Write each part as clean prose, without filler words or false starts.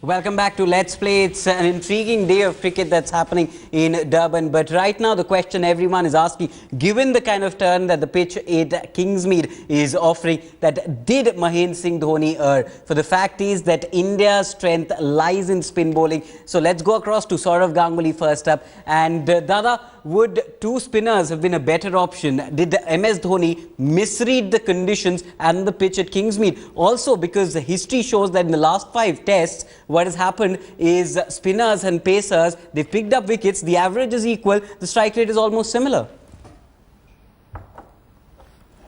Welcome back to Let's Play. It's an intriguing day of cricket that's happening in Durban. But right now, the question everyone is asking, given the kind of turn that the pitch at Kingsmead is offering, that did Mahendra Singh Dhoni err? For the fact is that India's strength lies in spin bowling. So let's go across to Saurav Ganguly first up. And Dada, would two spinners have been a better option? Did MS Dhoni misread the conditions and the pitch at Kingsmead? Also, because the history shows that in the last 5 tests, what has happened is spinners and pacers, they've picked up wickets, the average is equal, the strike rate is almost similar.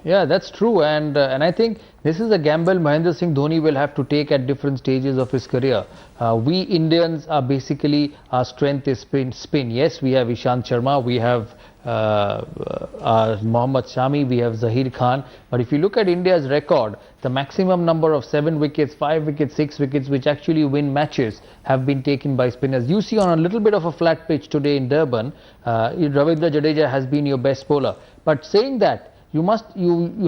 Yeah, that's true, and I think this is a gamble Mahendra Singh Dhoni will have to take at different stages of his career. We Indians are basically, our strength is spin. Yes, we have Ishant Sharma, we have Mohammad Shami, we have Zahir Khan. But if you look at India's record, the maximum number of 7 wickets, 5 wickets, 6 wickets, which actually win matches, have been taken by spinners. You see on a little bit of a flat pitch today in Durban, Ravindra Jadeja has been your best bowler. But saying that, you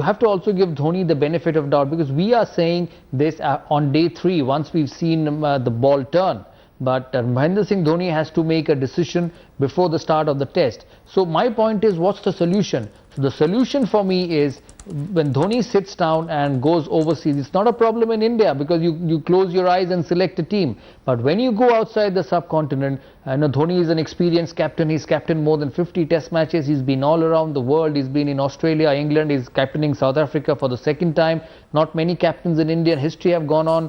have to also give Dhoni the benefit of doubt, because we are saying this on day 3 once we've seen the ball turn. But Mahendra Singh Dhoni has to make a decision before the start of the test. So my point is, what's the solution? So the solution for me is, when Dhoni sits down and goes overseas, it's not a problem in India because you close your eyes and select a team. But when you go outside the subcontinent, I know Dhoni is an experienced captain. He's captained more than 50 test matches. He's been all around the world. He's been in Australia, England. He's captaining South Africa for the 2nd time. Not many captains in Indian history have gone on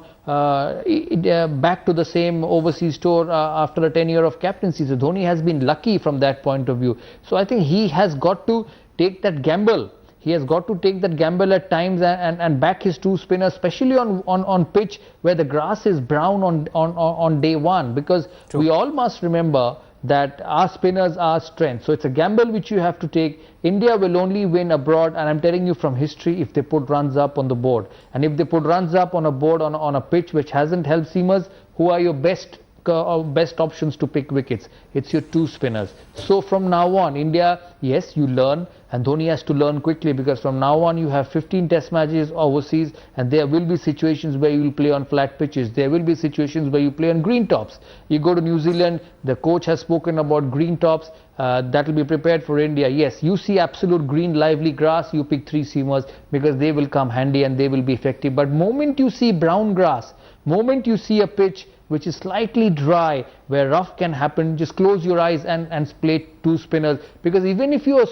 back to the same overseas tour after a tenure of captaincy. So Dhoni has been lucky from that point of view. So I think he has got to take that gamble. He has got to take that gamble at times and back his 2 spinners, especially on pitch where the grass is brown on day 1. Because we all must remember that our spinners are strength. So it's a gamble which you have to take. India will only win abroad, and I'm telling you from history, if they put runs up on the board. And if they put runs up on a board on a pitch which hasn't helped seamers, who are your best options to pick wickets? It's your 2 spinners. So from now on, India, yes, you learn, and Dhoni has to learn quickly, because from now on you have 15 test matches overseas, and there will be situations where you will play on flat pitches. There will be situations where you play on green tops. You go to New Zealand, the coach has spoken about green tops. That will be prepared for India. Yes, you see absolute green lively grass, you pick 3 seamers, because they will come handy and they will be effective. But moment you see brown grass, moment you see a pitch which is slightly dry, where rough can happen, just close your eyes and play 2 spinners. Because even if your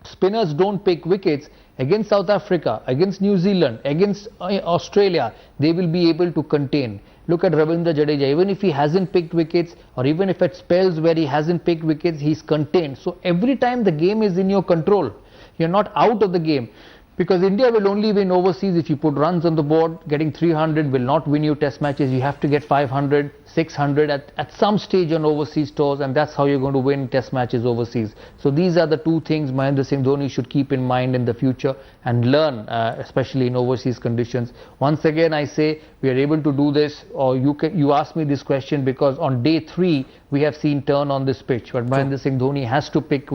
spinners don't pick wickets, against South Africa, against New Zealand, against Australia, they will be able to contain. Look at Ravindra Jadeja. Even if he hasn't picked wickets, or even if it spells where he hasn't picked wickets, he's contained. So every time the game is in your control, you're not out of the game. Because India will only win overseas if you put runs on the board. Getting 300 will not win you test matches. You have to get 500, 600 at some stage on overseas tours, and that's how you're going to win test matches overseas. So these are the 2 things Mahendra Singh Dhoni should keep in mind in the future and learn, especially in overseas conditions. Once again, I say we are able to do this, or you asked me this question because on day 3 we have seen turn on this pitch. But Mahendra Singh Dhoni has to pick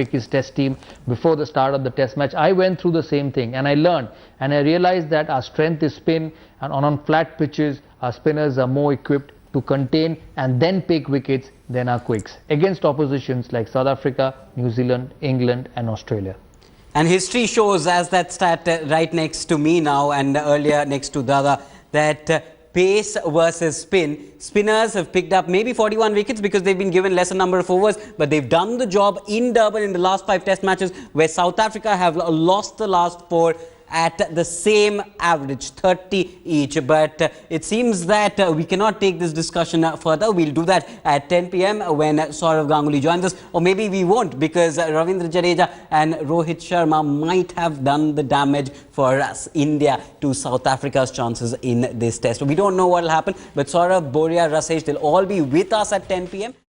his test team before the start of the test match. I went through the same thing, and I learned, and I realized that our strength is spin, and on flat pitches our spinners are more equipped to contain and then pick wickets than our quicks against oppositions like South Africa, New Zealand, England and Australia. And history shows, as that stat right next to me now and earlier next to Dada, that pace versus spin. Spinners have picked up maybe 41 wickets because they've been given lesser number of overs, but they've done the job in Durban in the last 5 test matches, where South Africa have lost the last 4 at the same average, 30 each. But it seems that we cannot take this discussion further. We'll do that at 10 p.m. when Saurav Ganguly joins us. Or maybe we won't, because Ravindra Jadeja and Rohit Sharma might have done the damage for us, India, to South Africa's chances in this test. We don't know what will happen, but Saurav, Boria, Rasesh, they'll all be with us at 10 p.m.